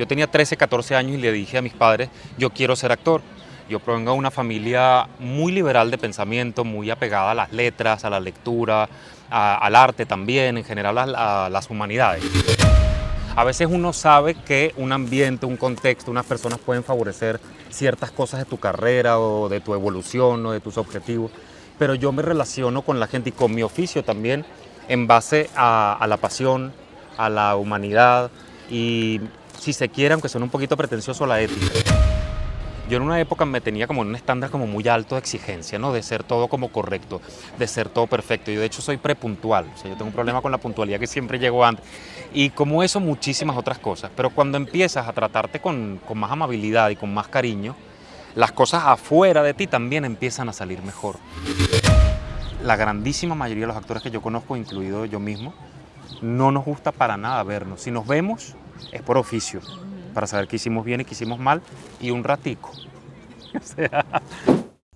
Yo tenía 13, 14 años y le dije a mis padres, yo quiero ser actor. Yo provengo de una familia muy liberal de pensamiento, muy apegada a las letras, a la lectura, al arte también, en general a las humanidades. A veces uno sabe que un ambiente, un contexto, unas personas pueden favorecer ciertas cosas de tu carrera o de tu evolución o de tus objetivos, pero yo me relaciono con la gente y con mi oficio también en base a la pasión, a la humanidad y, si se quiere, aunque suene un poquito pretencioso, la ética. Yo en una época me tenía como en un estándar como muy alto de exigencia, ¿no? De ser todo como correcto, de ser todo perfecto. Yo de hecho soy prepuntual, o sea, yo tengo un problema con la puntualidad que siempre llego antes. Y como eso, muchísimas otras cosas. Pero cuando empiezas a tratarte con más amabilidad y con más cariño, las cosas afuera de ti también empiezan a salir mejor. La grandísima mayoría de los actores que yo conozco, incluido yo mismo, no nos gusta para nada vernos. Si nos vemos es por oficio, para saber qué hicimos bien y qué hicimos mal, y un ratico.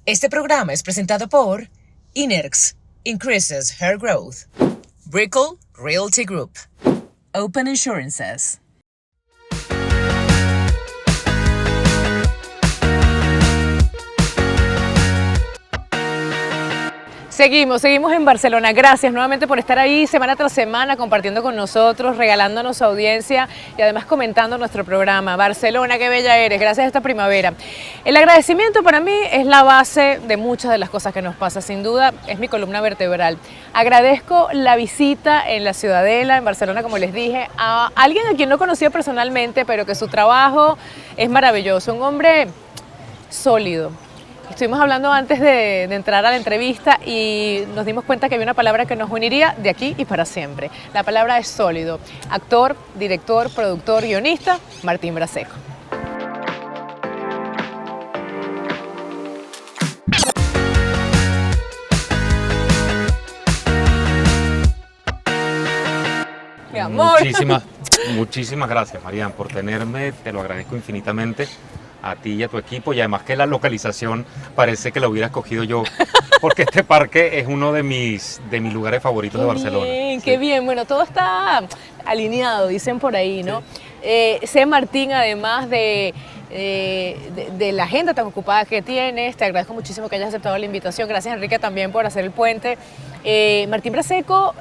Este programa es presentado por Inerx, Increases Hair Growth, Brickell Realty Group, Open Insurances. Seguimos en Barcelona. Gracias nuevamente por estar ahí semana tras semana compartiendo con nosotros, regalándonos su audiencia y además comentando nuestro programa. Barcelona, qué bella eres, gracias a esta primavera. El agradecimiento para mí es la base de muchas de las cosas que nos pasa, sin duda es mi columna vertebral. Agradezco la visita en la Ciudadela, en Barcelona, como les dije, a alguien a quien no conocía personalmente, pero que su trabajo es maravilloso, un hombre sólido. Estuvimos hablando antes de entrar a la entrevista y nos dimos cuenta que había una palabra que nos uniría de aquí y para siempre. La palabra es sólido. Actor, director, productor, guionista, Martín Braceco. Mi amor. Muchísimas gracias, Marian, por tenerme. Te lo agradezco infinitamente a ti y a tu equipo, y además que la localización parece que la hubiera escogido yo, porque este parque es uno de mis lugares favoritos de Barcelona. Bien, qué bien. Bueno, todo está alineado, dicen por ahí, ¿no? Sí. Sé, Martín, además de la agenda tan ocupada que tienes, te agradezco muchísimo que hayas aceptado la invitación. Gracias, Enrique, también por hacer el puente. Martín Braceco,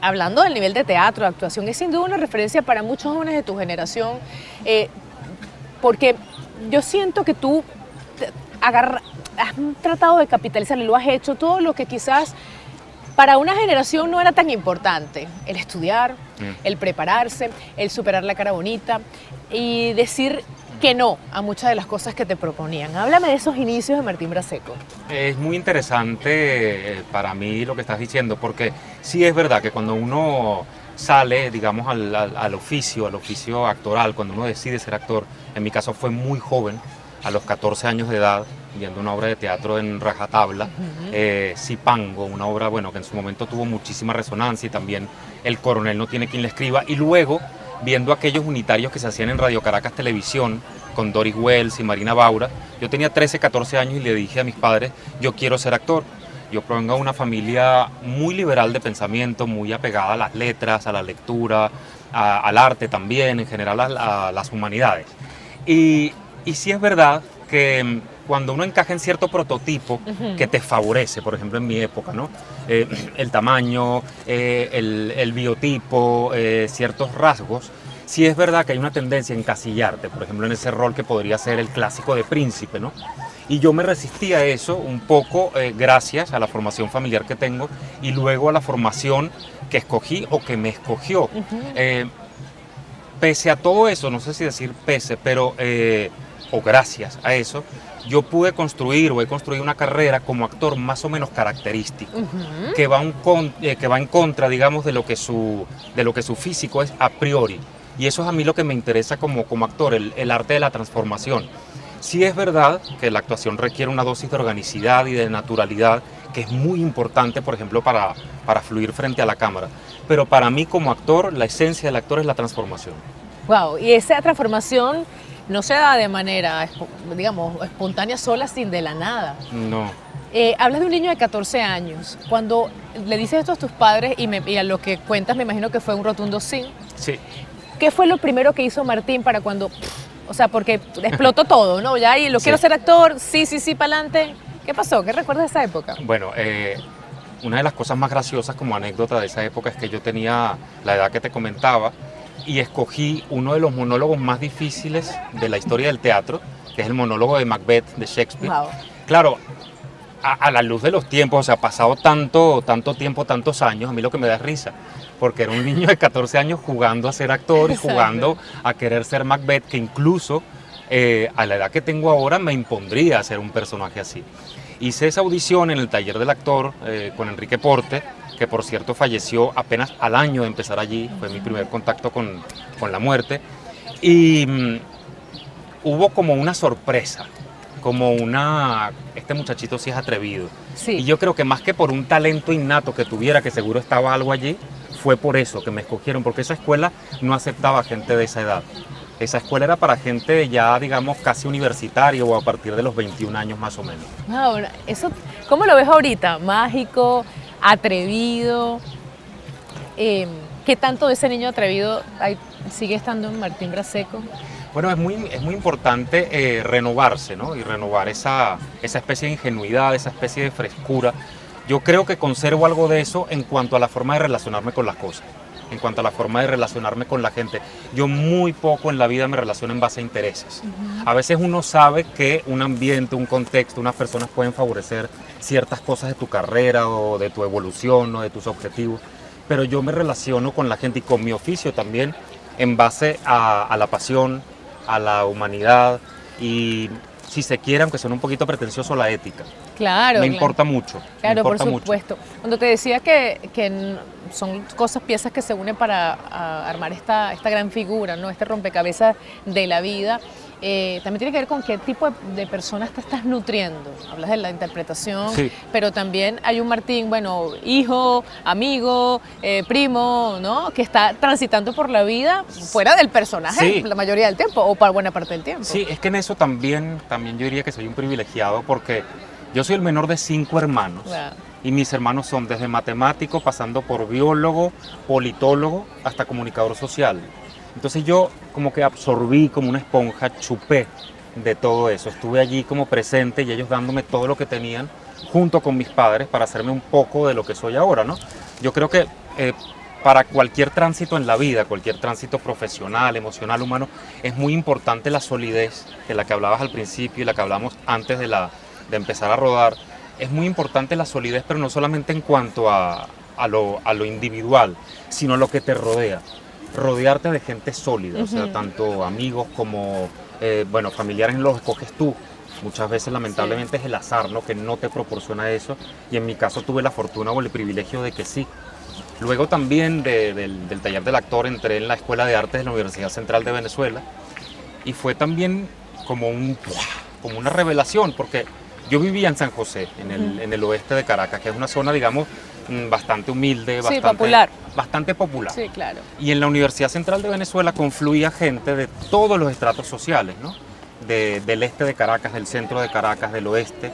hablando del nivel de teatro, de actuación, es sin duda una referencia para muchos jóvenes de tu generación, porque yo siento que tú has tratado de capitalizar y lo has hecho todo lo que quizás para una generación no era tan importante. El estudiar, el prepararse, el superar la cara bonita y decir que no a muchas de las cosas que te proponían. Háblame de esos inicios de Martín Braceco. Es muy interesante para mí lo que estás diciendo, porque sí es verdad que cuando uno sale, digamos, al oficio actoral, cuando uno decide ser actor, en mi caso fue muy joven, a los 14 años de edad, viendo una obra de teatro en Rajatabla, Zipango, una obra, bueno, que en su momento tuvo muchísima resonancia, y también El coronel no tiene quien le escriba, y luego viendo aquellos unitarios que se hacían en Radio Caracas Televisión, con Doris Wells y Marina Baura. Yo tenía 13, 14 años y le dije a mis padres, yo quiero ser actor. Yo provengo de una familia muy liberal de pensamiento, muy apegada a las letras, a la lectura, al arte también, en general a las humanidades. Y sí es verdad que cuando uno encaja en cierto prototipo que te favorece, por ejemplo en mi época, ¿no? El tamaño, el biotipo, ciertos rasgos, sí es verdad que hay una tendencia a encasillarte, por ejemplo en ese rol que podría ser el clásico de príncipe, ¿no? Y yo me resistí a eso un poco gracias a la formación familiar que tengo y luego a la formación que escogí o que me escogió. Pese a todo eso, no sé si decir pese, pero o gracias a eso, yo pude construir o he construido una carrera como actor más o menos característico, que va en contra, digamos, de lo que su físico es a priori. Y eso es a mí lo que me interesa como actor, el arte de la transformación. Sí es verdad que la actuación requiere una dosis de organicidad y de naturalidad que es muy importante, por ejemplo, para fluir frente a la cámara. Pero para mí como actor, la esencia del actor es la transformación. Wow, y esa transformación no se da de manera, digamos, espontánea, sola, sin de la nada. No. Hablas de un niño de 14 años. Cuando le dices esto a tus padres y a lo que cuentas me imagino que fue un rotundo sí. Sí. ¿Qué fue lo primero que hizo Martín para cuando, o sea, porque explotó todo, ¿no? Ya, y lo quiero ser actor, sí, para adelante. ¿Qué pasó? ¿Qué recuerdas de esa época? Bueno, una de las cosas más graciosas como anécdota de esa época es que yo tenía la edad que te comentaba y escogí uno de los monólogos más difíciles de la historia del teatro, que es el monólogo de Macbeth de Shakespeare. Wow. Claro, a la luz de los tiempos, o sea, pasado tanto tiempo, tantos años, a mí lo que me da es risa, porque era un niño de 14 años jugando a ser actor y jugando a querer ser Macbeth, que incluso a la edad que tengo ahora me impondría hacer un personaje así. Hice esa audición en el taller del actor con Enrique Porte, que por cierto falleció apenas al año de empezar allí, fue mi primer contacto con la muerte, y hubo como una sorpresa, como este muchachito sí es atrevido. Sí. Y yo creo que más que por un talento innato que tuviera, que seguro estaba algo allí, fue por eso que me escogieron, porque esa escuela no aceptaba gente de esa edad. Esa escuela era para gente ya, digamos, casi universitaria o a partir de los 21 años más o menos. Wow, eso, ¿cómo lo ves ahorita? Mágico, atrevido. ¿Qué tanto de ese niño atrevido sigue estando en Martín Braseco? Bueno, es muy importante renovarse, ¿no? Y renovar esa especie de ingenuidad, esa especie de frescura. Yo creo que conservo algo de eso en cuanto a la forma de relacionarme con las cosas, en cuanto a la forma de relacionarme con la gente. Yo muy poco en la vida me relaciono en base a intereses. A veces uno sabe que un ambiente, un contexto, unas personas pueden favorecer ciertas cosas de tu carrera o de tu evolución o de tus objetivos, pero yo me relaciono con la gente y con mi oficio también en base a la pasión, a la humanidad y, si se quiere, aunque suene un poquito pretencioso, la ética. Claro. Me importa mucho. Claro, me importa por supuesto. mucho. Cuando te decía que son piezas que se unen para armar esta gran figura, ¿no? Este rompecabezas de la vida, también tiene que ver con qué tipo de personas te estás nutriendo. Hablas de la interpretación, sí, pero también hay un Martín, bueno, hijo, amigo, primo, ¿no? Que está transitando por la vida fuera del personaje, sí, la mayoría del tiempo, o para buena parte del tiempo. Sí, es que en eso también yo diría que soy un privilegiado porque yo soy el menor de 5 hermanos. Wow. Y mis hermanos son desde matemático, pasando por biólogo, politólogo, hasta comunicador social. Entonces yo como que absorbí como una esponja, chupé de todo eso. Estuve allí como presente y ellos dándome todo lo que tenían junto con mis padres para hacerme un poco de lo que soy ahora, ¿no? Yo creo que para cualquier tránsito en la vida, cualquier tránsito profesional, emocional, humano, es muy importante la solidez de la que hablabas al principio y la que hablamos antes de empezar a rodar. Es muy importante la solidez, pero no solamente en cuanto a lo individual, sino lo que te rodea. Rodearte de gente sólida, o sea, tanto amigos como, familiares los escoges tú. Muchas veces, lamentablemente, sí, es el azar, ¿no? Que no te proporciona eso. Y en mi caso tuve la fortuna o el privilegio de que sí. Luego también del taller del actor entré en la Escuela de Artes de la Universidad Central de Venezuela y fue también como una revelación, porque yo vivía en San José, en el oeste de Caracas, que es una zona, digamos, bastante humilde, sí, popular. Bastante popular. Sí, claro. Y en la Universidad Central de Venezuela confluía gente de todos los estratos sociales, ¿no? Del este de Caracas, del centro de Caracas, del oeste.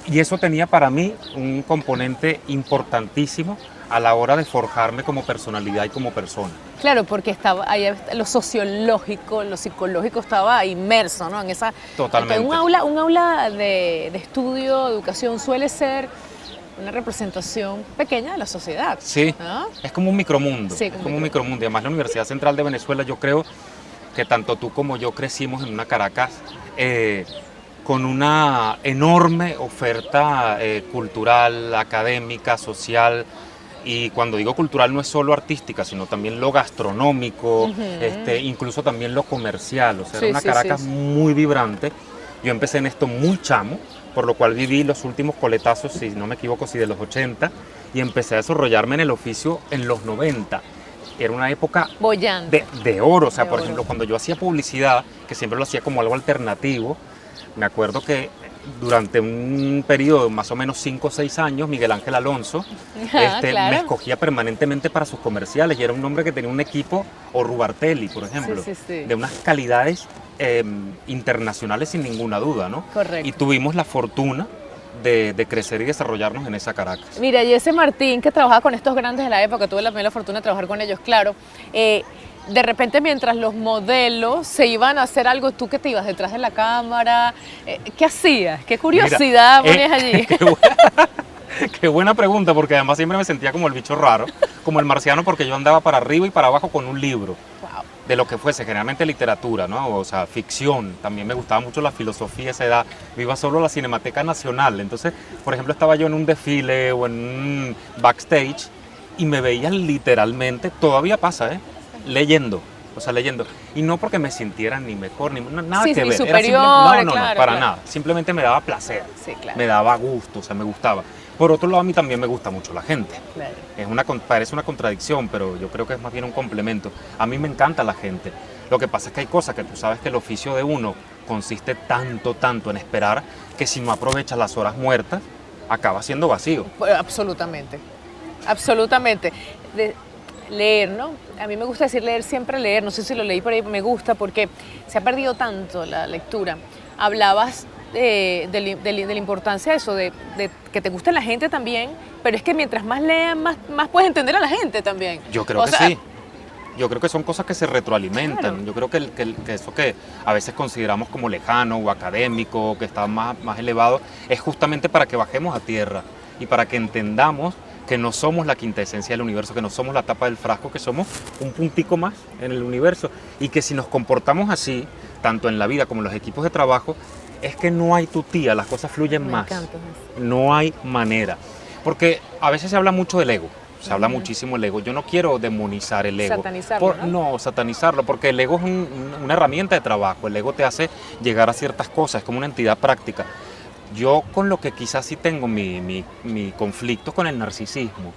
Y eso tenía para mí un componente importantísimo a la hora de forjarme como personalidad y como persona. Claro, porque estaba ahí lo sociológico, lo psicológico estaba inmerso, ¿no? En esa. Totalmente. Un aula de estudio, de educación suele ser una representación pequeña de la sociedad. Sí, ¿no? Es como un micromundo. Sí, es como un micromundo. Y además la Universidad Central de Venezuela, yo creo que tanto tú como yo crecimos en una Caracas con una enorme oferta cultural, académica, social. Y cuando digo cultural no es solo artística, sino también lo gastronómico, incluso también lo comercial. O sea, era una Caracas muy vibrante. Yo empecé en esto muy chamo, por lo cual viví los últimos coletazos, si no me equivoco, de los 80, y empecé a desarrollarme en el oficio en los 90. Era una época de oro. O sea, por ejemplo, cuando yo hacía publicidad, que siempre lo hacía como algo alternativo, me acuerdo que durante un periodo de más o menos 5 o 6 años, Miguel Ángel Alonso claro, me escogía permanentemente para sus comerciales y era un hombre que tenía un equipo, o Rubartelli, por ejemplo, de unas calidades internacionales sin ninguna duda, ¿no? Correcto. Y tuvimos la fortuna de crecer y desarrollarnos en esa Caracas. Mira, y ese Martín que trabajaba con estos grandes de la época, tuve la primera fortuna de trabajar con ellos, claro, de repente mientras los modelos se iban a hacer algo, tú que te ibas detrás de la cámara, ¿qué hacías? ¿Qué curiosidad ponías allí? Qué buena pregunta, porque además siempre me sentía como el bicho raro, como el marciano, porque yo andaba para arriba y para abajo con un libro. Wow. De lo que fuese, generalmente literatura, ¿no? O sea, ficción. También me gustaba mucho la filosofía a esa edad. Me iba solo a la Cinemateca Nacional. Entonces, por ejemplo, estaba yo en un desfile o en un backstage y me veían literalmente, todavía pasa, leyendo. O sea, leyendo. Y no porque me sintiera ni mejor, ni nada Sí, que ni ver. superior, No, claro, para claro. nada. Simplemente me daba placer. Sí, claro. Me daba gusto, o sea, me gustaba. Por otro lado, a mí también me gusta mucho la gente. Claro. Parece una contradicción, pero yo creo que es más bien un complemento. A mí me encanta la gente. Lo que pasa es que hay cosas que tú sabes que el oficio de uno consiste tanto en esperar que si no aprovechas las horas muertas, acaba siendo vacío. Pues, absolutamente, absolutamente. Leer, ¿no? A mí me gusta decir leer, siempre leer. No sé si lo leí por ahí, me gusta porque se ha perdido tanto la lectura. Hablabas de la importancia de eso, de que te guste la gente también, pero es que mientras más lean, más puedes entender a la gente también. Yo creo que sí. Yo creo que son cosas que se retroalimentan. Claro. Yo creo que eso que a veces consideramos como lejano o académico, que está más elevado, es justamente para que bajemos a tierra y para que entendamos que no somos la quinta esencia del universo, que no somos la tapa del frasco, que somos un puntico más en el universo y que si nos comportamos así, tanto en la vida como en los equipos de trabajo, es que no hay tutía, las cosas fluyen más. No hay manera. Porque a veces se habla mucho del ego, se habla muchísimo del ego. Yo no quiero demonizar el ego. Satanizarlo, ¿no? Satanizarlo, porque el ego es una herramienta de trabajo. El ego te hace llegar a ciertas cosas, es como una entidad práctica. Yo con lo que quizás sí tengo mi conflicto con el narcisismo,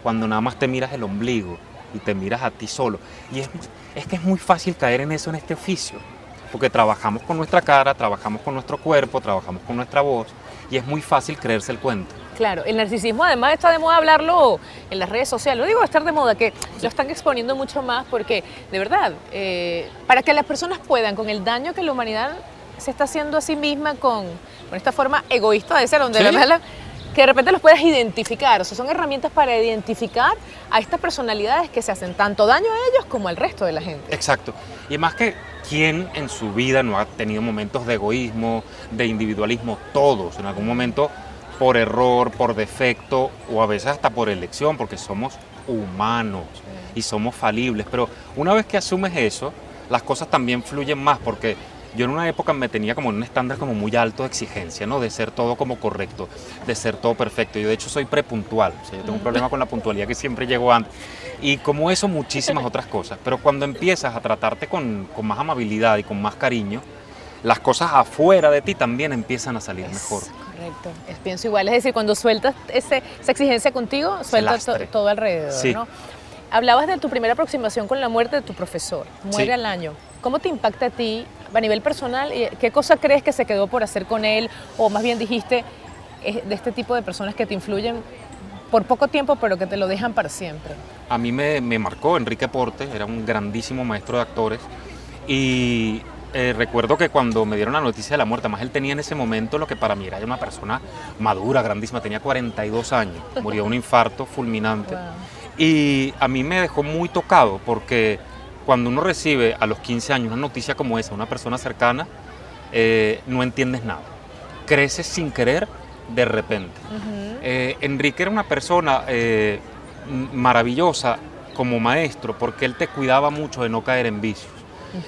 cuando nada más te miras el ombligo y te miras a ti solo. Y es que es muy fácil caer en eso en este oficio, porque trabajamos con nuestra cara, trabajamos con nuestro cuerpo, trabajamos con nuestra voz y es muy fácil creerse el cuento. Claro, el narcisismo además está de moda hablarlo en las redes sociales. No digo estar de moda, que lo están exponiendo mucho más porque, de verdad, para que las personas puedan, con el daño que la humanidad se está haciendo a sí misma con esta forma egoísta de ser, donde ¿Sí? Que de repente los puedas identificar. O sea, son herramientas para identificar a estas personalidades que se hacen tanto daño a ellos como al resto de la gente. Exacto. Y más que quién en su vida no ha tenido momentos de egoísmo, de individualismo, todos, en algún momento por error, por defecto o a veces hasta por elección, porque somos humanos y somos falibles. Pero una vez que asumes eso, las cosas también fluyen más, porque yo en una época me tenía como un estándar como muy alto de exigencia, ¿no? De ser todo como correcto, de ser todo perfecto. Yo de hecho soy prepuntual, o sea, yo tengo un problema con la puntualidad que siempre llego antes. Y como eso, muchísimas otras cosas. Pero cuando empiezas a tratarte con más amabilidad y con más cariño, las cosas afuera de ti también empiezan a salir mejor. Correcto, pienso igual. Es decir, cuando sueltas esa exigencia contigo, sueltas todo alrededor, sí. ¿no? Hablabas de tu primera aproximación con la muerte de tu profesor. Muere sí. al año. ¿Cómo te impacta a ti a nivel personal? ¿Qué cosa crees que se quedó por hacer con él? O más bien dijiste, de este tipo de personas que te influyen por poco tiempo, pero que te lo dejan para siempre. A mí me marcó Enrique Porte, era un grandísimo maestro de actores. Y recuerdo que cuando me dieron la noticia de la muerte, además él tenía en ese momento lo que para mí era una persona madura, grandísima, tenía 42 años, murió de un infarto fulminante. Wow. Y a mí me dejó muy tocado porque cuando uno recibe a los 15 años una noticia como esa, una persona cercana, no entiendes nada. Creces sin querer de repente. Enrique era una persona maravillosa como maestro porque él te cuidaba mucho de no caer en vicios.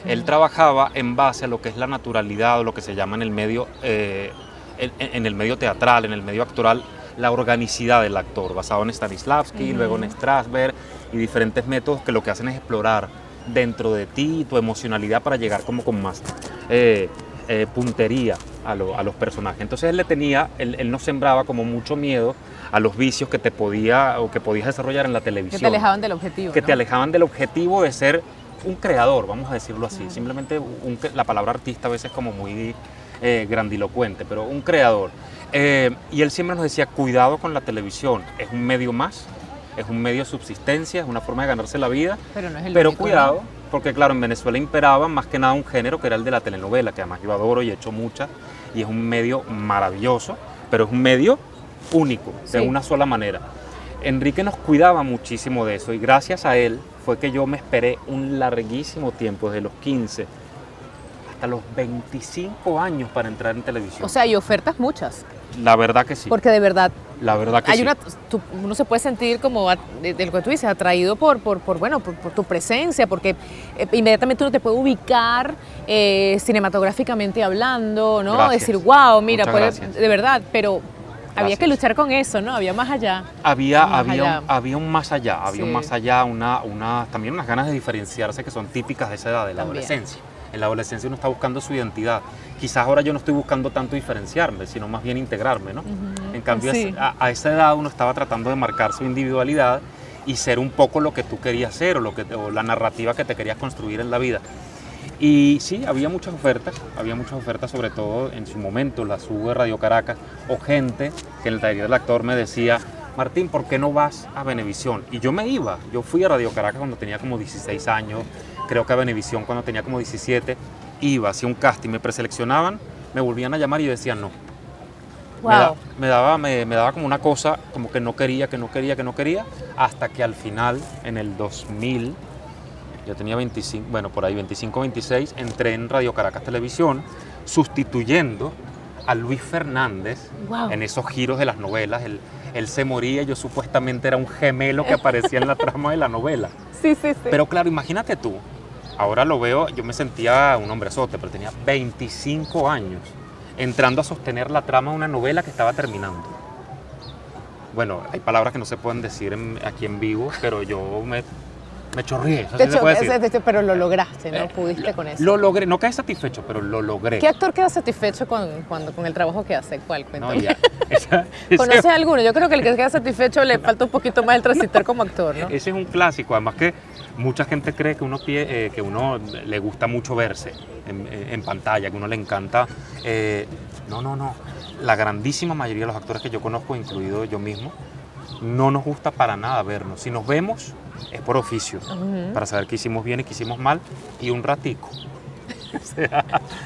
Él trabajaba en base a lo que es la naturalidad o lo que se llama en el medio, en el medio teatral, en el medio actoral, la organicidad del actor, basado en Stanislavski, luego en Strasberg y diferentes métodos que lo que hacen es explorar dentro de ti tu emocionalidad para llegar como con más puntería a los personajes. Entonces él no sembraba como mucho miedo a los vicios que te podías desarrollar en la televisión. Que te alejaban del objetivo. Que ¿no? te alejaban del objetivo de ser un creador, vamos a decirlo así. Simplemente la palabra artista a veces es como muy grandilocuente, pero un creador. Y él siempre nos decía, cuidado con la televisión, es un medio más, es un medio de subsistencia, es una forma de ganarse la vida, pero no es el pero único, cuidado, ¿no? porque claro, en Venezuela imperaba más que nada un género que era el de la telenovela, que además yo adoro y he hecho muchas, y es un medio maravilloso, pero es un medio único, de una sola manera. Enrique nos cuidaba muchísimo de eso y gracias a él fue que yo me esperé un larguísimo tiempo, desde los 15 hasta los 25 años para entrar en televisión. O sea, y ofertas muchas. La verdad que sí. Porque de verdad La verdad que hay sí. uno se puede sentir como, de lo que tú dices, atraído por tu presencia, porque inmediatamente uno te puede ubicar cinematográficamente hablando, ¿no? Gracias. Decir, wow, mira, Muchas gracias. de verdad, pero había Gracias. que luchar con eso, ¿no? Había más allá. Había un más allá, Sí. también unas ganas de diferenciarse que son típicas de esa edad, de la También. adolescencia. En la adolescencia uno está buscando su identidad. Quizás ahora yo no estoy buscando tanto diferenciarme, sino más bien integrarme, ¿no? En cambio, Sí. a esa edad uno estaba tratando de marcar su individualidad y ser un poco lo que tú querías ser o la narrativa que te querías construir en la vida. Y sí, había muchas ofertas sobre todo en su momento, las hubo de Radio Caracas, o gente que en el taller del actor me decía, Martín, ¿por qué no vas a Venevisión? Y yo me iba, yo fui a Radio Caracas cuando tenía como 16 años, creo que a Venevisión cuando tenía como 17, iba, hacía un casting, me preseleccionaban, me volvían a llamar y yo decía no. Wow. Me daba como una cosa, como que no quería, hasta que al final, en el 2000, yo tenía 25, bueno, por ahí 25, 26, entré en Radio Caracas Televisión, sustituyendo a Luis Fernández Wow. en esos giros de las novelas. Él se moría, yo supuestamente era un gemelo que aparecía en la trama de la novela. Sí, sí, sí. Pero claro, imagínate tú, ahora lo veo, yo me sentía un hombrezote, pero tenía 25 años, entrando a sostener la trama de una novela que estaba terminando. Bueno, hay palabras que no se pueden decir aquí en vivo, pero yo me chorrié, eso sí se puede decir. pero lo lograste, ¿no? Pudiste con eso. Lo logré, no quedé satisfecho, pero lo logré. ¿Qué actor queda satisfecho con el trabajo que hace? ¿Cuál? No, Cuéntame. ya, ¿Conoces alguno? Yo creo que el que queda satisfecho le falta un poquito más el transitar como actor, ¿no? ese es un clásico, además que mucha gente cree que uno le gusta mucho verse en pantalla, que uno le encanta. No. La grandísima mayoría de los actores que yo conozco, incluido yo mismo, no nos gusta para nada vernos. Si nos vemos es por oficio, para saber qué hicimos bien y qué hicimos mal, y un ratico. O sea,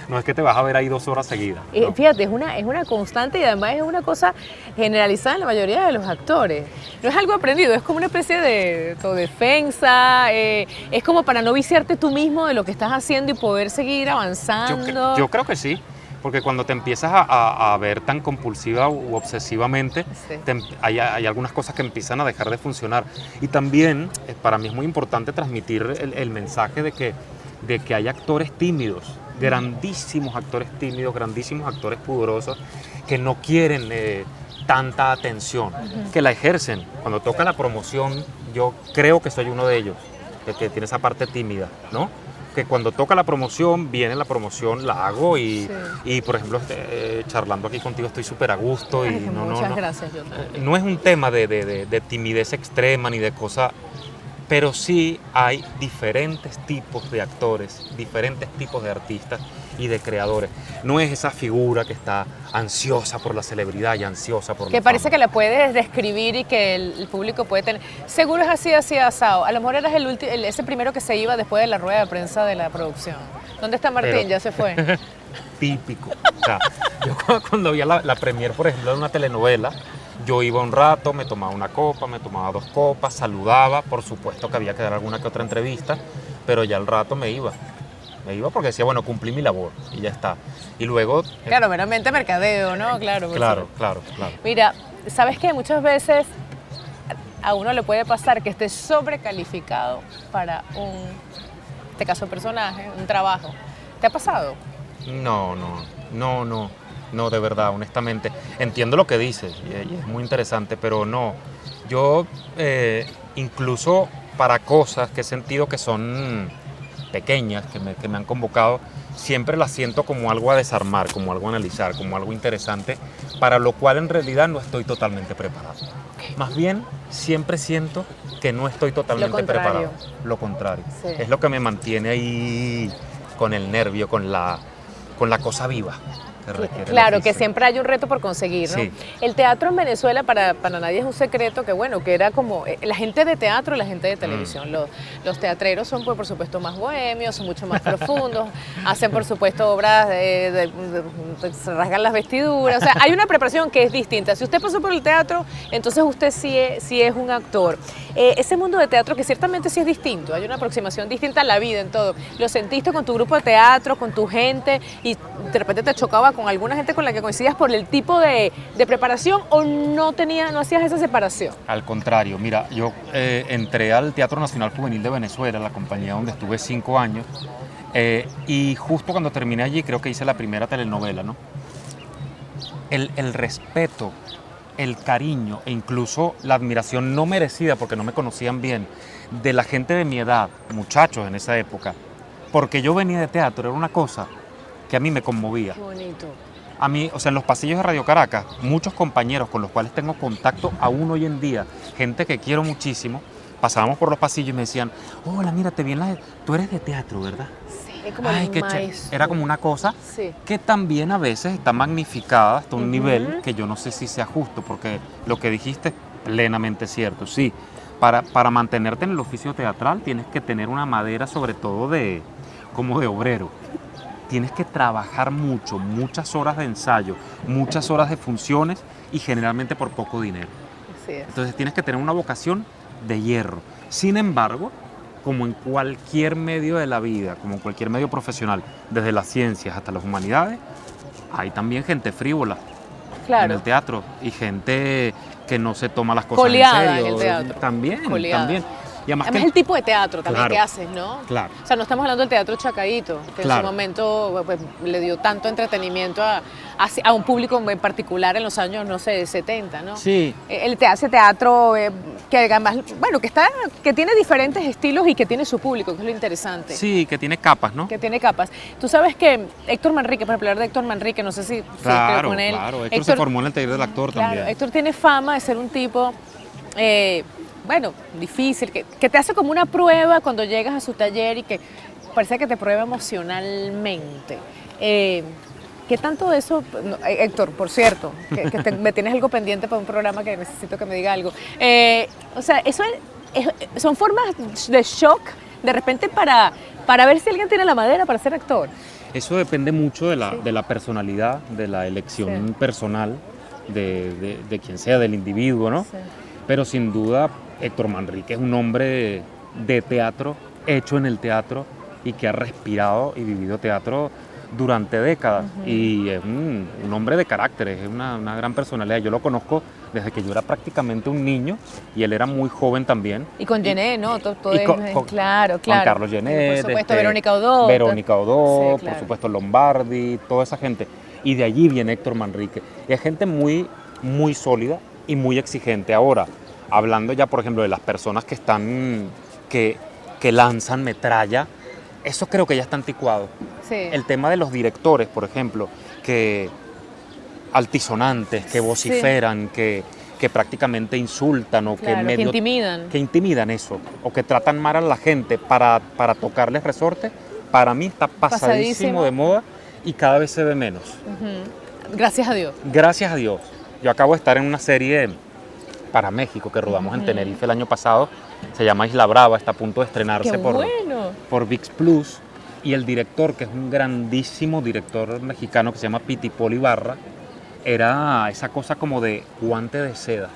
no es que te vas a ver ahí 2 horas seguidas. No. Fíjate, es una constante y además es una cosa generalizada en la mayoría de los actores. No es algo aprendido, es como una especie de autodefensa, es como para no viciarte tú mismo de lo que estás haciendo y poder seguir avanzando. Yo creo que sí, porque cuando te empiezas a ver tan compulsiva u obsesivamente, Sí. hay algunas cosas que empiezan a dejar de funcionar. Y también, para mí es muy importante transmitir el mensaje de que hay actores tímidos, grandísimos actores tímidos, grandísimos actores pudorosos, que no quieren tanta atención, que la ejercen. Cuando toca la promoción, yo creo que soy uno de ellos, que tiene esa parte tímida, ¿no? Que cuando toca la promoción, viene la promoción, la hago y por ejemplo, charlando aquí contigo estoy súper a gusto. Y Ay, muchas gracias, yo también. no es un tema de timidez extrema ni de cosa, pero sí hay diferentes tipos de actores, diferentes tipos de artistas y de creadores. No es esa figura que está ansiosa por la celebridad y ansiosa por la Que parece fama. que la puedes describir y que el público puede tener. Seguro es así asado. A lo mejor eras ese primero que se iba después de la rueda de prensa de la producción. ¿Dónde está Martín? Pero- Ya se fue. Típico. O sea, yo cuando veía la premier, por ejemplo, de una telenovela, yo iba un rato, me tomaba una copa, me tomaba 2 copas, saludaba, por supuesto que había que dar alguna que otra entrevista, pero ya al rato me iba. Me iba porque decía, bueno, cumplí mi labor y ya está. Y luego... Claro, meramente mercadeo, ¿no? Claro. por claro, supuesto. claro. Mira, ¿sabes qué? Muchas veces a uno le puede pasar que esté sobrecalificado para en este caso personaje, un trabajo. ¿Te ha pasado? No, de verdad, honestamente. Entiendo lo que dices y es muy interesante, pero no. Yo, incluso para cosas que he sentido que son pequeñas, que me han convocado, siempre las siento como algo a desarmar, como algo a analizar, como algo interesante, para lo cual en realidad no estoy totalmente preparado. Más bien, siempre siento que no estoy totalmente preparado. Lo contrario. Sí. Es lo que me mantiene ahí con el nervio, con la cosa viva. se requiere. el Claro, que oficio. siempre hay un reto por conseguir, ¿no? Sí. El teatro en Venezuela para nadie es un secreto que, bueno, que era como la gente de teatro y la gente de televisión. Los teatreros son, pues, por supuesto, más bohemios, son mucho más profundos, hacen, por supuesto, obras se rasgan las vestiduras. O sea, hay una preparación que es distinta. Si usted pasó por el teatro, entonces usted sí es un actor. Ese mundo de teatro que ciertamente sí es distinto, hay una aproximación distinta a la vida en todo. ¿Lo sentiste con tu grupo de teatro, con tu gente, y de repente te chocaba con alguna gente con la que coincidías por el tipo de preparación, o no hacías esa separación? Al contrario, mira, yo entré al Teatro Nacional Juvenil de Venezuela, la compañía donde estuve 5 años, y justo cuando terminé allí creo que hice la primera telenovela, ¿no? El respeto, el cariño e incluso la admiración no merecida, porque no me conocían bien, de la gente de mi edad, muchachos en esa época, porque yo venía de teatro, era una cosa que a mí me conmovía. Qué bonito. A mí, o sea, en los pasillos de Radio Caracas, muchos compañeros con los cuales tengo contacto aún hoy en día, gente que quiero muchísimo, pasábamos por los pasillos y me decían, hola, mira, tú eres de teatro, ¿verdad? Sí, es como Ay, el qué maestro. Era como una cosa Sí. que también a veces está magnificada hasta un nivel que yo no sé si sea justo, porque lo que dijiste es plenamente cierto. Sí, para mantenerte en el oficio teatral tienes que tener una madera sobre todo como de obrero. Tienes que trabajar mucho, muchas horas de ensayo, muchas horas de funciones y generalmente por poco dinero. Así es. Entonces tienes que tener una vocación de hierro. Sin embargo, como en cualquier medio de la vida, como en cualquier medio profesional, desde las ciencias hasta las humanidades, hay también gente frívola en Claro. el teatro y gente que no se toma las cosas Coleada en serio. en el teatro. También, Coleada. también. Y además Además que el tipo de teatro también Claro. que haces, ¿no? Claro. O sea, no estamos hablando del teatro Chacaíto, que en Claro. su momento pues, le dio tanto entretenimiento a un público en particular en los años, no sé, 70, ¿no? Sí. Ese teatro que además, bueno, que tiene diferentes estilos y que tiene su público, que es lo interesante. Sí, que tiene capas, ¿no? Que tiene capas. Tú sabes que Héctor Manrique, por ejemplo, hablar de Héctor Manrique, no sé si Claro, con él. claro. Héctor se formó en el taller del actor Claro, también. Héctor tiene fama de ser un tipo, bueno, difícil, que te hace como una prueba cuando llegas a su taller y que parece que te prueba emocionalmente. ¿Qué tanto de eso, no, Héctor, por cierto, me tienes algo pendiente para un programa que necesito que me diga algo? O sea, son formas de shock de repente para ver si alguien tiene la madera para ser actor. Eso depende mucho de la personalidad, de la elección Sí. personal de quien sea, del individuo, ¿no? Sí. Pero sin duda, Héctor Manrique es un hombre de teatro, hecho en el teatro y que ha respirado y vivido teatro durante décadas. Y es un hombre de carácter, es una gran personalidad. Yo lo conozco desde que yo era prácticamente un niño y él era muy joven también. Y con Gené, ¿no? Todo y claro, claro. Juan Carlos Genet, Por supuesto, Verónica Odó. Verónica Odó, Sí, claro. por supuesto Lombardi, toda esa gente. Y de allí viene Héctor Manrique. Y es gente muy, muy sólida y muy exigente. Ahora, hablando ya, por ejemplo, de las personas que lanzan metralla, eso creo que ya está anticuado. Sí. El tema de los directores, por ejemplo, que altisonantes, que vociferan, que prácticamente insultan o Claro, que intimidan. que intimidan eso, o que tratan mal a la gente para tocarles resorte, para mí está pasadísimo de moda y cada vez se ve menos. Gracias a Dios. Gracias a Dios. Yo acabo de estar en una serie para México que rodamos en Tenerife el año pasado, se llama Isla Brava, está a punto de estrenarse ¡Qué bueno! por ViX Plus, y el director, que es un grandísimo director mexicano que se llama Pitipol Ibarra, era esa cosa como de guante de seda.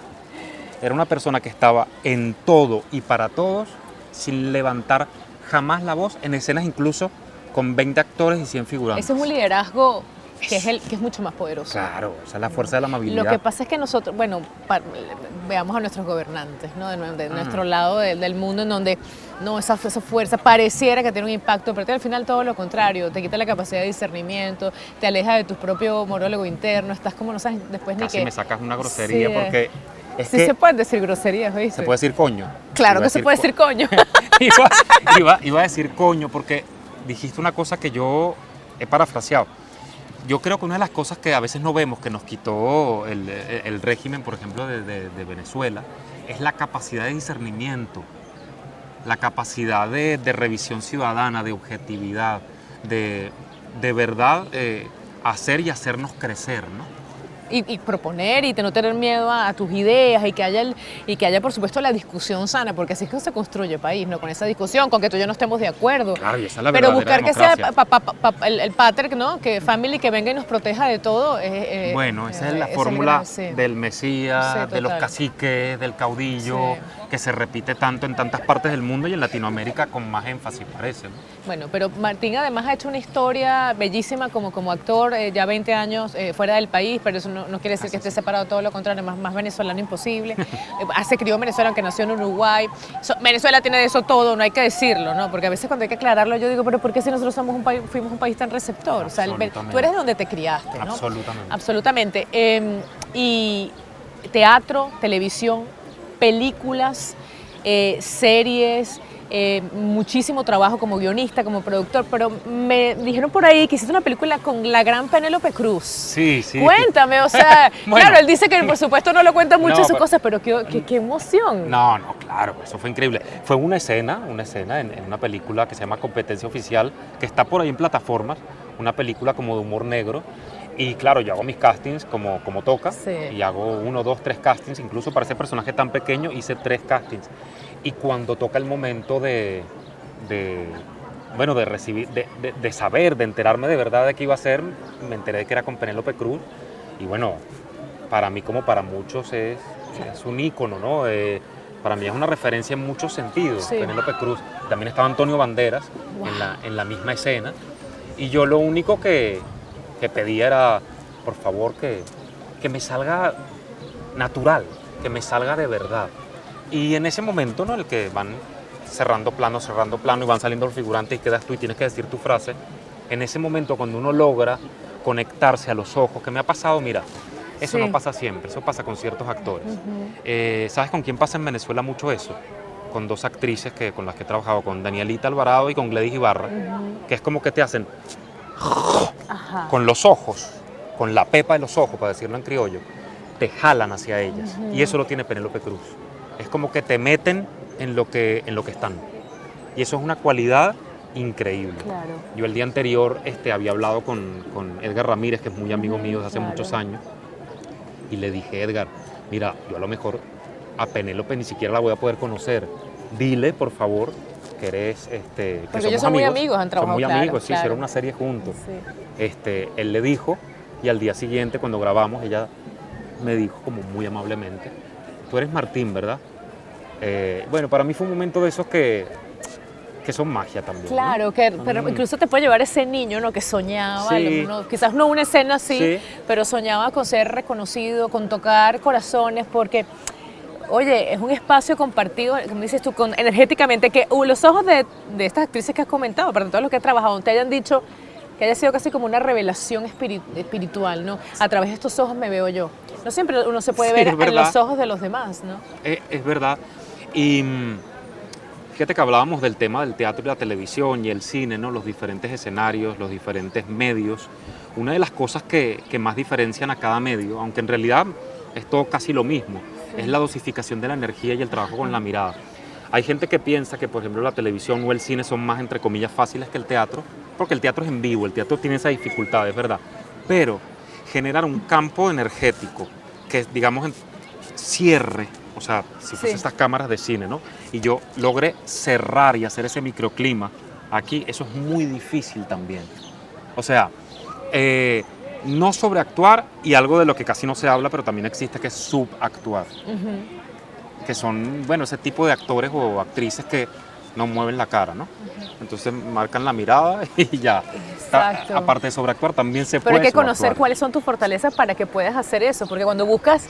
Era una persona que estaba en todo y para todos, sin levantar jamás la voz, en escenas incluso con 20 actores y 100 figurantes. Ese es un liderazgo que es mucho más poderoso. Claro, esa es la fuerza de la amabilidad. Lo que pasa es que nosotros, bueno, veamos a nuestros gobernantes, ¿no? De nuestro lado del mundo, en donde no, esa fuerza pareciera que tiene un impacto, pero al final todo lo contrario, te quita la capacidad de discernimiento, te aleja de tu propio monólogo interno, estás como no sabes después Casi ni qué. me sacas una grosería Sí, porque es sí que se pueden decir groserías, ¿viste? se puede decir coño. Claro Iba a que se puede decir coño. iba a decir coño porque dijiste una cosa que yo he parafraseado. Yo creo que una de las cosas que a veces no vemos que nos quitó el régimen, por ejemplo, de Venezuela, es la capacidad de discernimiento, la capacidad de revisión ciudadana, de objetividad, de verdad hacer y hacernos crecer, ¿no? Y proponer y no tener miedo a tus ideas y que haya, por supuesto, la discusión sana, porque así es que se construye país, ¿no? Con esa discusión, con que tú y yo no estemos de acuerdo. Claro, y esa es la Pero verdadera buscar que sea democracia. el pater, ¿no? Que family que venga y nos proteja de todo. Bueno, esa es la fórmula sí. del Mesías, Sí, de los total. caciques, del caudillo, Sí. que se repite tanto en tantas partes del mundo y en Latinoamérica con más énfasis, parece, ¿no? Bueno, pero Martín además ha hecho una historia bellísima como actor, ya 20 años fuera del país, pero eso no quiere decir que esté separado, todo lo contrario, más venezolano imposible. Se crió en Venezuela, aunque nació en Uruguay. Venezuela tiene de eso todo, no hay que decirlo, ¿no? Porque a veces cuando hay que aclararlo, yo digo, pero ¿por qué si nosotros somos fuimos un país tan receptor? O sea, tú eres de donde te criaste, ¿no? Absolutamente. Absolutamente. Y teatro, televisión, películas, series, muchísimo trabajo como guionista, como productor, pero me dijeron por ahí que hiciste una película con la gran Penélope Cruz. Sí. Cuéntame, o sea, Bueno. claro, él dice que por supuesto no lo cuenta mucho No, sus pero- cosas, pero qué emoción. No, claro, eso fue increíble. Fue una escena en una película que se llama Competencia Oficial, que está por ahí en plataformas, una película como de humor negro. Y claro, yo hago mis castings como toca, Sí. y hago 1, 2, 3 castings, incluso para ese personaje tan pequeño hice 3 castings. Y cuando toca el momento de recibir, de saber, de enterarme de verdad de qué iba a ser, me enteré de que era con Penélope Cruz. Y bueno, para mí como para muchos es un ícono, ¿no? Para mí es una referencia en muchos sentidos, Sí. Penélope Cruz. También estaba Antonio Banderas Wow. en la misma escena. Y yo lo único que pedía era, por favor, que me salga natural, que me salga de verdad. Y en ese momento, ¿no? En el que van cerrando plano y van saliendo los figurantes y quedas tú y tienes que decir tu frase, en ese momento cuando uno logra conectarse a los ojos, que me ha pasado, mira, eso Sí. no pasa siempre, eso pasa con ciertos actores. ¿Sabes con quién pasa en Venezuela mucho eso? Con 2 actrices con las que he trabajado, con Danielita Alvarado y con Gladys Ibarra, que es como que te hacen Ajá. con los ojos, con la pepa de los ojos, para decirlo en criollo, te jalan hacia ellas. Y eso lo tiene Penélope Cruz. Es como que te meten en lo que están. Y eso es una cualidad increíble. Claro. Yo el día anterior había hablado con Edgar Ramírez, que es muy amigo mío desde hace Claro. muchos años, y le dije, Edgar, mira, yo a lo mejor a Penélope ni siquiera la voy a poder conocer. Dile, por favor, que eres... que Porque somos ellos son muy amigos, han trabajado, Son muy claro, amigos, sí, claro. hicieron una serie juntos. Sí. Él le dijo, y al día siguiente, cuando grabamos, ella me dijo como muy amablemente, tú eres Martín, ¿verdad? Bueno, para mí fue un momento de esos que son magia también, ¿no? Claro, pero incluso te puede llevar ese niño, ¿no? Que soñaba, Sí. quizás no una escena así, Sí. pero soñaba con ser reconocido, con tocar corazones, porque, oye, es un espacio compartido, como dices tú, energéticamente, que los ojos de estas actrices que has comentado, para todos los que has trabajado, te hayan dicho que haya sido casi como una revelación espiritual, ¿no? A través de estos ojos me veo yo. No siempre uno se puede Sí, ver es en verdad. los ojos de los demás, ¿no? Es verdad. Y fíjate que hablábamos del tema del teatro y la televisión y el cine, ¿no? Los diferentes escenarios, los diferentes medios. Una de las cosas que más diferencian a cada medio, aunque en realidad es todo casi lo mismo, es la dosificación de la energía y el trabajo con la mirada. Hay gente que piensa que, por ejemplo, la televisión o el cine son más, entre comillas, fáciles que el teatro, porque el teatro es en vivo, el teatro tiene esa dificultad, es verdad. Pero generar un campo energético que, digamos, cierre, o sea, si fuese Sí. estas cámaras de cine, ¿no? Y yo logré cerrar y hacer ese microclima aquí, eso es muy difícil también. O sea, no sobreactuar y algo de lo que casi no se habla, pero también existe, que es subactuar. Que son, bueno, ese tipo de actores o actrices que no mueven la cara, ¿no? Entonces marcan la mirada y ya. Exacto. Aparte de sobreactuar, también se Pero puede hay que conocer sobreactuar. cuáles son tus fortalezas para que puedas hacer eso, porque cuando buscas,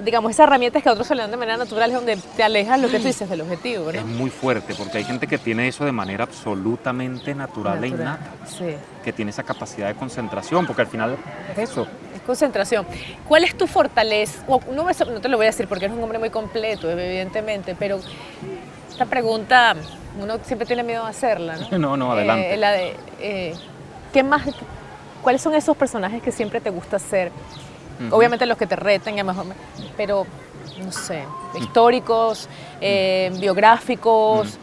digamos, esas herramientas que a otros se le dan de manera natural es donde te alejas lo que tú dices del objetivo, ¿verdad? Es muy fuerte, porque hay gente que tiene eso de manera absolutamente natural e innata, Sí, que tiene esa capacidad de concentración, porque al final es eso. es concentración. ¿Cuál es tu fortaleza? No te lo voy a decir porque eres un hombre muy completo, evidentemente, pero esta pregunta uno siempre tiene miedo de hacerla, ¿no? No, adelante. La de, ¿qué más? ¿Cuáles son esos personajes que siempre te gusta hacer? Ujú. Obviamente los que te reten, a lo mejor, pero no sé, históricos, biográficos,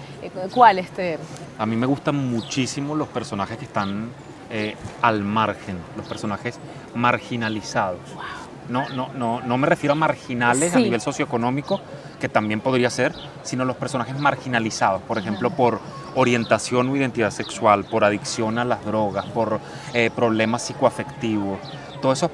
¿cuáles te...? A mí me gustan muchísimo los personajes que están al margen, los personajes marginalizados. No me refiero a marginales a Sí. nivel socioeconómico, que también podría ser, sino los personajes marginalizados, por ejemplo, por orientación o identidad sexual, por adicción a las drogas, por problemas psicoafectivos. Todos esos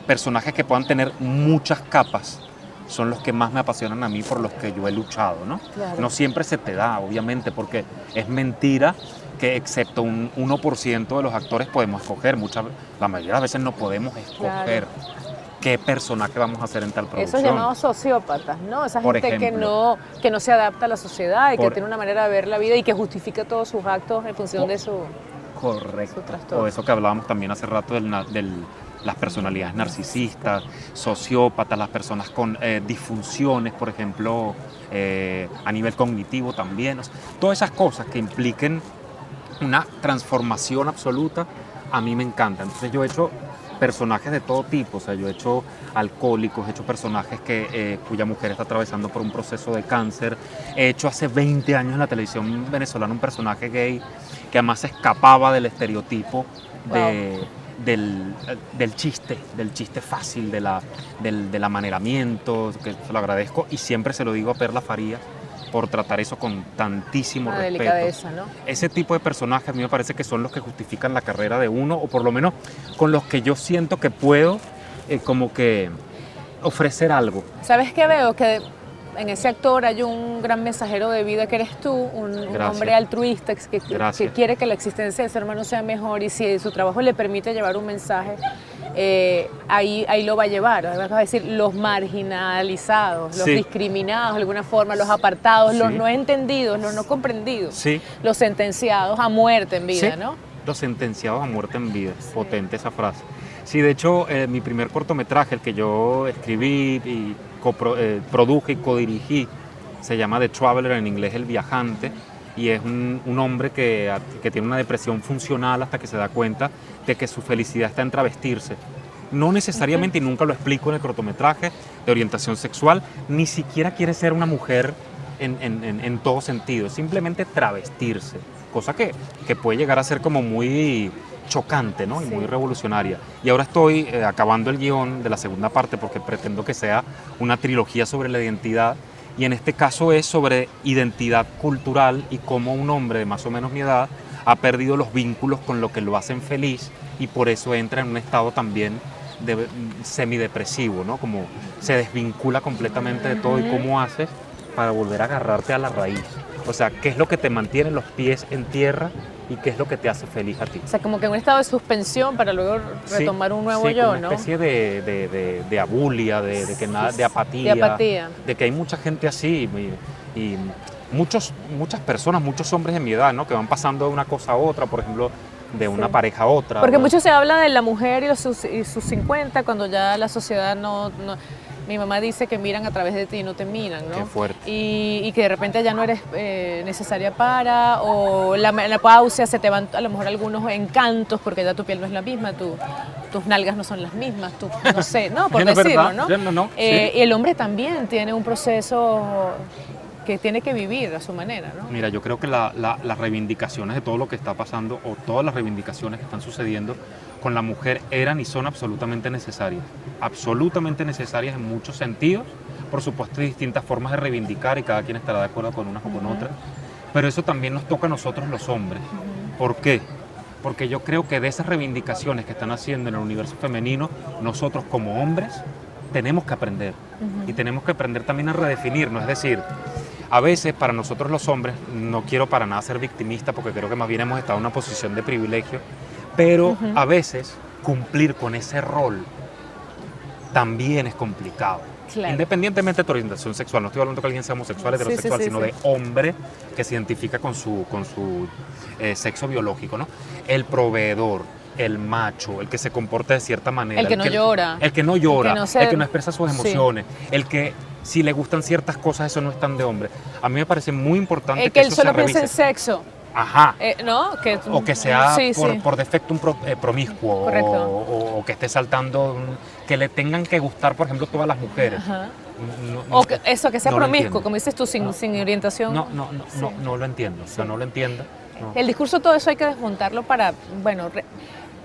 personajes que puedan tener muchas capas son los que más me apasionan a mí, por los que yo he luchado, ¿no? Claro. No siempre se te da, obviamente, porque es mentira que excepto un 1% de los actores podemos escoger. La mayoría de las veces no podemos escoger qué personaje vamos a hacer en tal producción. Esos llamados sociópatas, ¿no? Esa Por gente ejemplo. que no se adapta a la sociedad y que Por- tiene una manera de ver la vida y que justifica todos sus actos en función de su... Correcto. Su trastorno. O eso que hablábamos también hace rato las personalidades narcisistas, sociópatas, las personas con disfunciones, por ejemplo, a nivel cognitivo también. O sea, todas esas cosas que impliquen una transformación absoluta, a mí me encantan. Entonces yo he hecho personajes de todo tipo, o sea, yo he hecho alcohólicos, he hecho personajes cuya mujer está atravesando por un proceso de cáncer, he hecho hace 20 años en la televisión venezolana un personaje gay que además se escapaba del estereotipo del chiste fácil, del amaneramiento, que se lo agradezco y siempre se lo digo a Perla Faría por tratar eso con tantísimo Una respeto. delicadeza, ¿no? Ese tipo de personajes a mí me parece que son los que justifican la carrera de uno, o por lo menos con los que yo siento que puedo como que ofrecer algo. ¿Sabes qué veo? Que en ese actor hay un gran mensajero de vida que eres tú, un Gracias. hombre altruista que Gracias. quiere que la existencia de ese hermano sea mejor y si su trabajo le permite llevar un mensaje, ahí lo va a llevar. Vas a decir los marginalizados, los Sí. discriminados de alguna forma, los apartados, los Sí. no entendidos, los no comprendidos, Sí. los sentenciados a muerte en vida, Sí. ¿no? Los sentenciados a muerte en vida. Potente esa frase. Sí, de hecho, mi primer cortometraje, el que yo escribí y produje y codirigí, se llama The Traveler, en inglés El Viajante, y es un hombre que tiene una depresión funcional hasta que se da cuenta de que su felicidad está en travestirse. No necesariamente, y nunca lo explico en el cortometraje, de orientación sexual, ni siquiera quiere ser una mujer en todo sentido, simplemente travestirse, cosa que puede llegar a ser como muy chocante, ¿no? Y Sí. muy revolucionaria. Y ahora estoy acabando el guión de la segunda parte porque pretendo que sea una trilogía sobre la identidad, y en este caso es sobre identidad cultural y cómo un hombre de más o menos mi edad ha perdido los vínculos con lo que lo hacen feliz y por eso entra en un estado también semidepresivo, ¿no? Como se desvincula completamente de todo y cómo haces para volver a agarrarte a la raíz. O sea, ¿qué es lo que te mantiene los pies en tierra y qué es lo que te hace feliz a ti? O sea, como que en un estado de suspensión para luego retomar un nuevo sí, yo, una ¿no? especie de abulia, de apatía. De apatía. De que hay mucha gente así y muchas personas, muchos hombres de mi edad, ¿no? Que van pasando de una cosa a otra, por ejemplo, de una pareja a otra. Porque ¿no? mucho se habla de la mujer y sus 50, cuando ya la sociedad no... Mi mamá dice que miran a través de ti y no te miran, ¿no? Qué fuerte. Y que de repente ya no eres necesaria para, o la menopausia se te van a lo mejor algunos encantos porque ya tu piel no es la misma, tus nalgas no son las mismas, no sé, ¿no? Por Es decirlo, verdad. ¿no? No, sí. Y el hombre también tiene un proceso que tiene que vivir a su manera, ¿no? Mira, yo creo que las reivindicaciones de todo lo que está pasando o todas las reivindicaciones que están sucediendo con la mujer eran y son absolutamente necesarias en muchos sentidos. Por supuesto, hay distintas formas de reivindicar y cada quien estará de acuerdo con unas o con otras, pero eso también nos toca a nosotros los hombres. ¿Por qué? Porque yo creo que de esas reivindicaciones que están haciendo en el universo femenino, nosotros como hombres tenemos que aprender y tenemos que aprender también a redefinirnos, es decir, a veces para nosotros los hombres, no quiero para nada ser victimista porque creo que más bien hemos estado en una posición de privilegio, pero a veces cumplir con ese rol también es complicado. Claro. Independientemente de tu orientación sexual, no estoy hablando que alguien sea homosexual, heterosexual, sino de hombre que se identifica con su sexo biológico, ¿no? El proveedor, el macho, el que se comporta de cierta manera. El que no llora. El que no llora, el que no se- expresa sus Sí. emociones, el que si le gustan ciertas cosas, eso no es tan de hombre. A mí me parece muy importante Que él eso solo se piensa en revise. sexo, Ajá. ¿no? O que sea Sí, sí. por defecto promiscuo Correcto. o que esté saltando, que le tengan que gustar, por ejemplo, todas las mujeres. Ajá. No, O que sea no lo promiscuo, entiendo. como dices tú, sin orientación. No lo entiendo. O sea, no lo entiendo. No. El discurso, todo eso hay que desmontarlo para, bueno,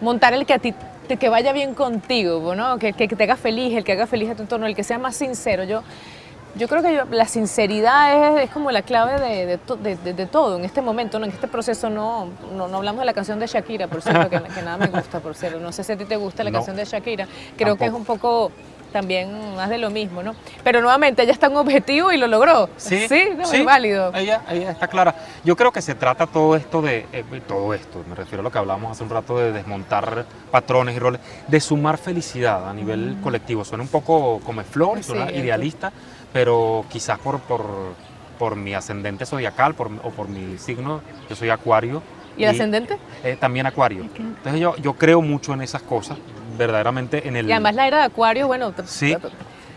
montar el que a ti que vaya bien contigo, ¿no? Que te haga feliz, el que haga feliz a tu entorno, el que sea más sincero. Yo creo que la sinceridad es como la clave de todo en este momento, ¿no? En este proceso. No hablamos de la canción de Shakira, por cierto, que nada me gusta, por cierto. No sé si a ti te gusta la canción de Shakira. Creo que es un poco también más de lo mismo, ¿no? Pero nuevamente ella está en un objetivo y lo logró. Sí, es válido. Ella está clara. Yo creo que se trata todo esto, me refiero a lo que hablábamos hace un rato, de desmontar patrones y roles, de sumar felicidad a nivel colectivo. Suena un poco como flor, suena idealista, pero quizás por mi ascendente zodiacal o por mi signo, yo soy Acuario. ¿Y el ascendente? También Acuario. Okay. Entonces yo creo mucho en esas cosas, verdaderamente en el... Y además la era de Acuario, bueno...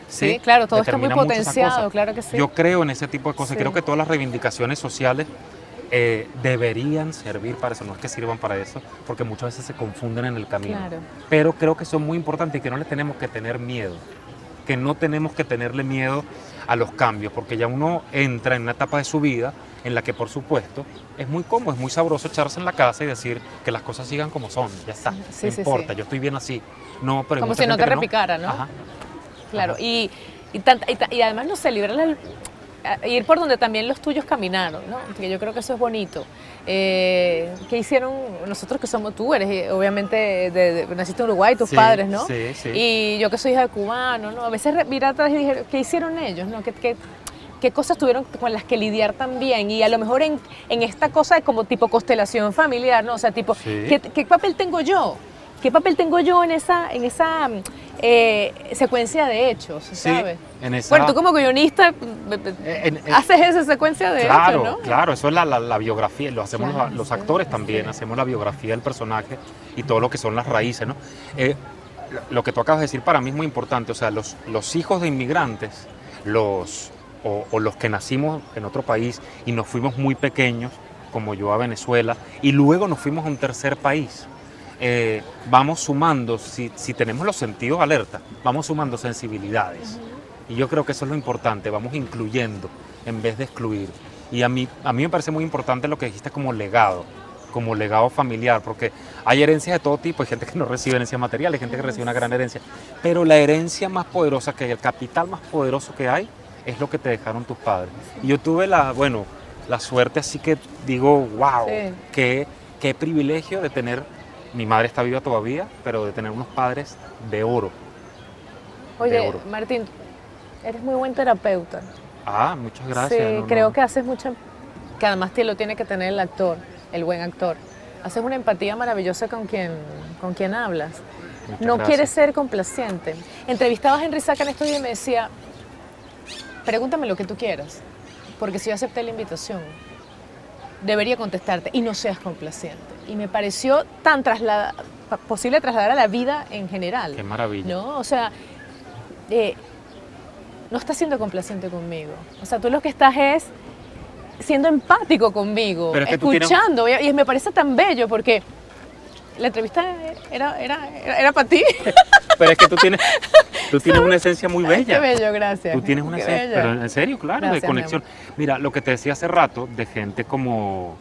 Sí, claro, todo está muy potenciado, claro que sí. Yo creo en ese tipo de cosas, Sí. creo que todas las reivindicaciones sociales deberían servir para eso, no es que sirvan para eso, porque muchas veces se confunden en el camino. Claro. Pero creo que son muy importantes y que no les tenemos que tener miedo, que no tenemos que tenerle miedo a los cambios, porque ya uno entra en una etapa de su vida en la que, por supuesto, es muy cómodo, es muy sabroso echarse en la casa y decir que las cosas sigan como son, ya está, no importa, yo estoy bien así. No, pero como si no te repicara, ¿no? Ajá. Claro, ajá. Y además no sé, ir por donde también los tuyos caminaron, ¿no? Que yo creo que eso es bonito. ¿Qué hicieron nosotros que somos? Tú eres, obviamente, naciste en Uruguay, tus padres, ¿no? Sí, sí. Y yo que soy hija de cubano, ¿no? A veces mira atrás y dije, ¿qué hicieron ellos, no? ¿Qué cosas tuvieron con las que lidiar también? Y a lo mejor en esta cosa de como tipo constelación familiar, ¿no? O sea, tipo, sí. ¿qué papel tengo yo? ¿Qué papel tengo yo en esa secuencia de hechos, ¿sabes? Sí, bueno, tú como guionista haces esa secuencia de hechos, ¿no? Claro, eso es la biografía, lo hacemos Claro, los actores también, hacemos la biografía del personaje y todo lo que son las raíces, ¿no? Lo que tú acabas de decir para mí es muy importante, o sea, los hijos de inmigrantes, o los que nacimos en otro país y nos fuimos muy pequeños, como yo a Venezuela, y luego nos fuimos a un tercer país. Vamos sumando, si tenemos los sentidos alerta, vamos sumando sensibilidades. Y yo creo que eso es lo importante, vamos incluyendo en vez de excluir. Y a mí me parece muy importante lo que dijiste como legado familiar, porque hay herencias de todo tipo, hay gente que no recibe herencia material, hay gente que recibe una gran herencia, pero la herencia más poderosa que hay, el capital más poderoso que hay, es lo que te dejaron tus padres. Y yo tuve la suerte, así que digo, wow, sí. qué privilegio de tener. Mi madre está viva todavía, pero de tener unos padres de oro. Oye, de oro. Martín, eres muy buen terapeuta. Muchas gracias. Sí, creo que haces mucho, que además te lo tiene que tener el actor, el buen actor. Haces una empatía maravillosa con quien hablas. Muchas no gracias. quieres ser complaciente. Entrevistabas a Henry Saca en estos días y me decía, pregúntame lo que tú quieras, porque si yo acepté la invitación, debería contestarte y no seas complaciente. Y me pareció tan posible trasladar a la vida en general. Qué maravilla. ¿No? O sea, no estás siendo complaciente conmigo. O sea, tú lo que estás es siendo empático conmigo, pero es que escuchando. Y me parece tan bello porque la entrevista era para ti. Pero es que tú tienes una esencia muy bella. Qué bello, gracias. Tú tienes una Qué esencia, bella. pero en serio, claro, Gracias, de conexión. Mira, lo que te decía hace rato, de gente como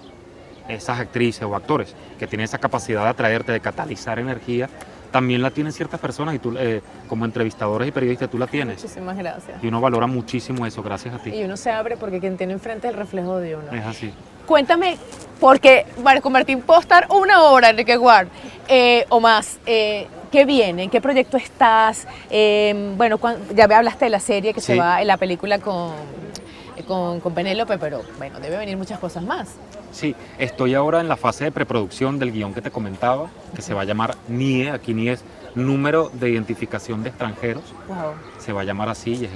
esas actrices o actores que tienen esa capacidad de atraerte, de catalizar energía, también la tienen ciertas personas y tú, como entrevistadores y periodistas, tú la tienes. Muchísimas gracias. Y uno valora muchísimo eso, gracias a ti. Y uno se abre porque quien tiene enfrente es el reflejo de uno. Es así. Cuéntame, porque Marco Martín puedo estar una hora, Enrique Guard, o más. ¿Qué viene? ¿En qué proyecto estás? Bueno, ya me hablaste de la serie que Sí. se va en la película con Penélope, pero bueno, debe venir muchas cosas más. Sí, estoy ahora en la fase de preproducción del guión que te comentaba, que se va a llamar NIE, aquí NIE es Número de Identificación de Extranjeros, Wow. se va a llamar así y es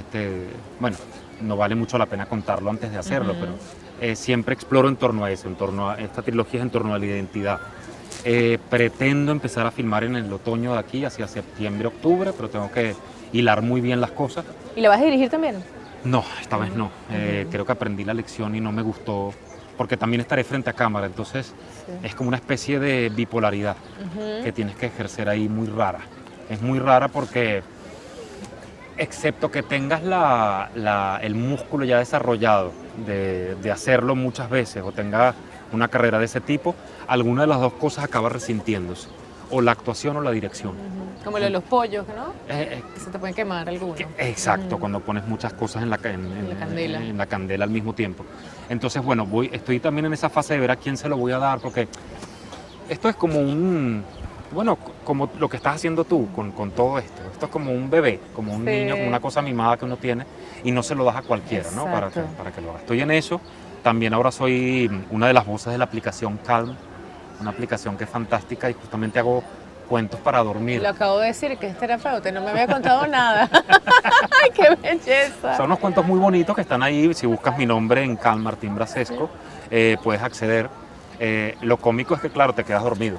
bueno, no vale mucho la pena contarlo antes de hacerlo, pero siempre exploro en torno a eso, esta trilogía es en torno a la identidad. Pretendo empezar a filmar en el otoño de aquí, hacia septiembre, octubre, pero tengo que hilar muy bien las cosas. ¿Y la vas a dirigir también? No, esta vez no. Creo que aprendí la lección y no me gustó, porque también estaré frente a cámara, entonces Sí. es como una especie de bipolaridad que tienes que ejercer ahí muy rara. Es muy rara porque, excepto que tengas el músculo ya desarrollado de hacerlo muchas veces o tengas una carrera de ese tipo, alguna de las dos cosas acaba resintiéndose, o la actuación o la dirección. Como lo de los pollos, ¿no? Eh, Que se te pueden quemar algunos. Exacto, cuando pones muchas cosas en la candela. en la candela al mismo tiempo. Entonces, bueno, estoy también en esa fase de ver a quién se lo voy a dar, porque esto es como bueno, como lo que estás haciendo tú con todo esto. Esto es como un bebé, como un niño, como una cosa mimada que uno tiene y no se lo das a cualquiera, ¿no? Para que lo haga. Estoy en eso. También ahora soy una de las voces de la aplicación Calm, una aplicación que es fantástica y justamente hago cuentos para dormir. Lo acabo de decir, que es terapeuta, no me había contado nada. ¡Ay, qué belleza! Son unos cuentos muy bonitos que están ahí. Si buscas mi nombre en Calm Martín Brasesco, puedes acceder. Lo cómico es que, claro, te quedas dormido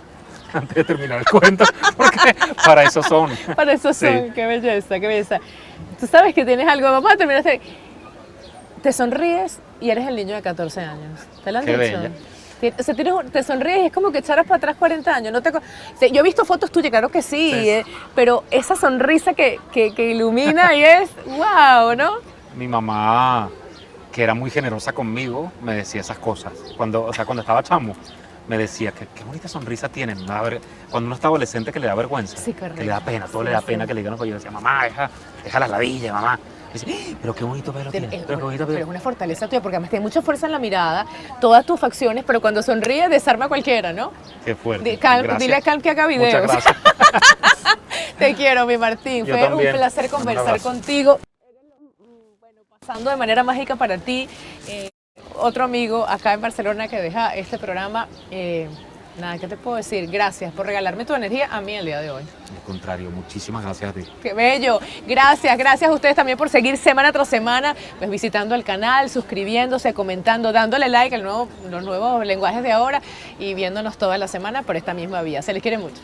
antes de terminar el cuento, porque para eso son. Para eso son, Sí. qué belleza, qué belleza. Tú sabes que tienes algo, vamos a terminar. Te sonríes y eres el niño de 14 años. ¿Te lo han Qué dicho? bella. O sea, te sonríes y es como que echaras para atrás 40 años. No te, yo he visto fotos tuyas, claro que sí, Sí. pero esa sonrisa que ilumina y es wow, ¿no? Mi mamá, que era muy generosa conmigo, me decía esas cosas. Cuando estaba chamo, me decía que qué bonita sonrisa tienen. Cuando uno está adolescente que le da vergüenza, Sí, correcto. que le da pena, todo Sí, le da sí. pena que le digan. Pues yo decía, mamá, deja la ladilla, mamá. Y dice, pero qué bonito pelo tiene, pero qué bonito Pero es pelo. una fortaleza tuya, porque además tiene mucha fuerza en la mirada, todas tus facciones, pero cuando sonríe desarma a cualquiera, ¿no? Qué fuerte. Calm, dile a Calm que haga videos. Muchas gracias. Te quiero, mi Martín. Yo Fue también. un placer Un conversar abrazo. contigo. Bueno, pasando de manera mágica para ti, otro amigo acá en Barcelona que deja este programa. Nada, ¿qué te puedo decir? Gracias por regalarme tu energía a mí el día de hoy. Al contrario, muchísimas gracias a ti. ¡Qué bello! Gracias a ustedes también por seguir semana tras semana, pues visitando el canal, suscribiéndose, comentando, dándole like a los nuevos lenguajes de ahora y viéndonos toda la semana por esta misma vía. Se les quiere mucho.